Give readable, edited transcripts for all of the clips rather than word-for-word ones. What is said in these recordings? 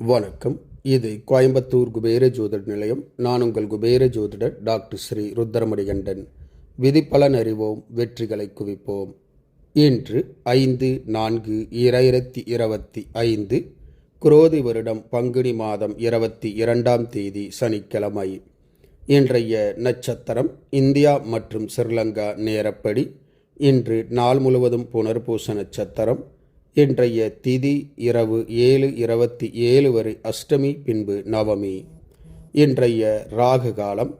வணக்கம். இது கோயம்புத்தூர் குபேர ஜோதிட நிலையம். நான் உங்கள் குபேர ஜோதிடர் டாக்டர் ஸ்ரீ ருத்ரமணிகண்டன். விதிப்பலன் அறிவோம், வெற்றிகளை குவிப்போம். இன்று 5/4/2025 குரோதி வருடம் பங்குனி மாதம் 22ஆம் தேதி சனிக்கிழமை. இன்றைய நட்சத்திரம் இந்தியா மற்றும் ஸ்ரீலங்கா நேரப்படி இன்று நாள் முழுவதும் புனர்பூச நட்சத்திரம். இன்றைய திதி இரவு 7:27 வரை அஷ்டமி, பின்பு நவமி. இன்றைய ராகு காலம்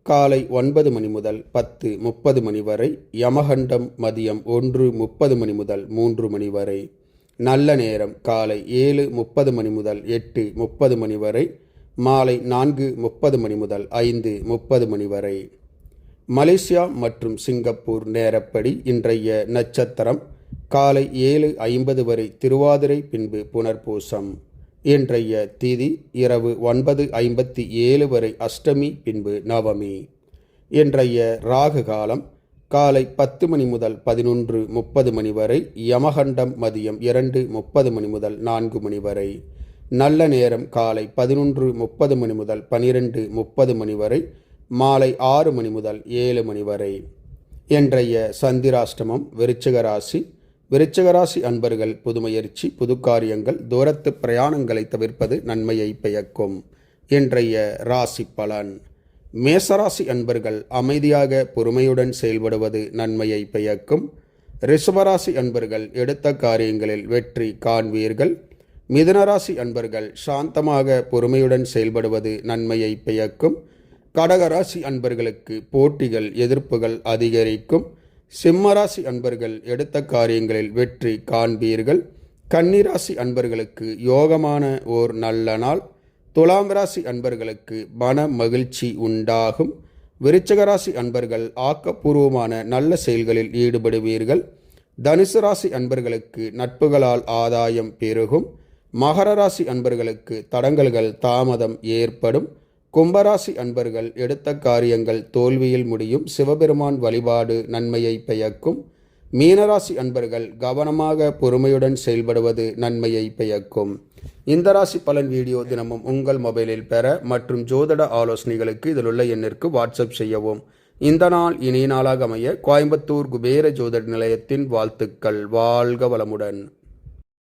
காலை 9 மணி முதல் 10:30 மணி வரை. யமகண்டம் மதியம் 1:30 மணி முதல் 3 மணி வரை. நல்ல நேரம் காலை 7:30 மணி முதல் 8:30 மணி வரை. மாலை 4:30 மணி முதல் 5:30 மணி வரை. மலேசியா மற்றும் சிங்கப்பூர் நேரப்படி இன்றைய நட்சத்திரம் காலை 7:50 வரை திருவாதிரை, பின்பு புனர்பூசம். இன்றைய திதி இரவு 9:57 வரை அஷ்டமி, பின்பு நவமி. இன்றைய ராகு காலம் காலை 10 மணி முதல் 11:30 மணி வரை. யமகண்டம் மதியம் 2:30 மணி முதல் 4 மணி வரை. நல்ல நேரம் காலை 11:30 மணி முதல் 12:30 மணி வரை. மாலை 6 மணி முதல் 7 மணி வரை. இன்றைய சந்திராஷ்டமம் விருச்சிக ராசி. விருச்சிக ராசி அன்பர்கள் புதுமுயற்சி, புது காரியங்கள், தூரத்து பிரயாணங்களை தவிர்ப்பது நன்மையை பயக்கும். இன்றைய ராசி பலன். மேசராசி அன்பர்கள் அமைதியாக பொறுமையுடன் செயல்படுவது நன்மையை பயக்கும். ரிஷபராசி அன்பர்கள் எடுத்த காரியங்களில் வெற்றி காண்பீர்கள். மிதுனராசி அன்பர்கள் சாந்தமாக பொறுமையுடன் செயல்படுவது நன்மையை பயக்கும். கடகராசி அன்பர்களுக்கு போட்டிகள், எதிர்ப்புகள் அதிகரிக்கும். சிம்மராசி அன்பர்கள் எடுத்த காரியங்களில் வெற்றி காண்பீர்கள். கன்னிராசி அன்பர்களுக்கு யோகமான ஓர் நல்ல நாள். துலாம் ராசி அன்பர்களுக்கு மன மகிழ்ச்சி உண்டாகும். விருச்சிகராசி அன்பர்கள் ஆக்கப்பூர்வமான நல்ல செயல்களில் ஈடுபடுவீர்கள். தனுசு ராசி அன்பர்களுக்கு நட்புகளால் ஆதாயம் பெருகும். மகர ராசி அன்பர்களுக்கு தடங்கல்கள், தாமதம் ஏற்படும். கும்பராசி அன்பர்கள் எடுத்த காரியங்கள் தோல்வியில் முடியும். சிவபெருமான் வழிபாடு நன்மையை பயக்கும். மீனராசி அன்பர்கள் கவனமாக பொறுமையுடன் செயல்படுவது நன்மையை பயக்கும். இந்த ராசி பலன் வீடியோ தினமும் உங்கள் மொபைலில் பெற மற்றும் ஜோதிட ஆலோசனைகளுக்கு இதில் உள்ள எண்ணிற்கு வாட்ஸ்அப் செய்யவும். இந்த நாள் இனிய நாளாக அமைய கோயம்புத்தூர் குபேர ஜோதிட நிலையத்தின் வாழ்த்துக்கள். வாழ்க வளமுடன்.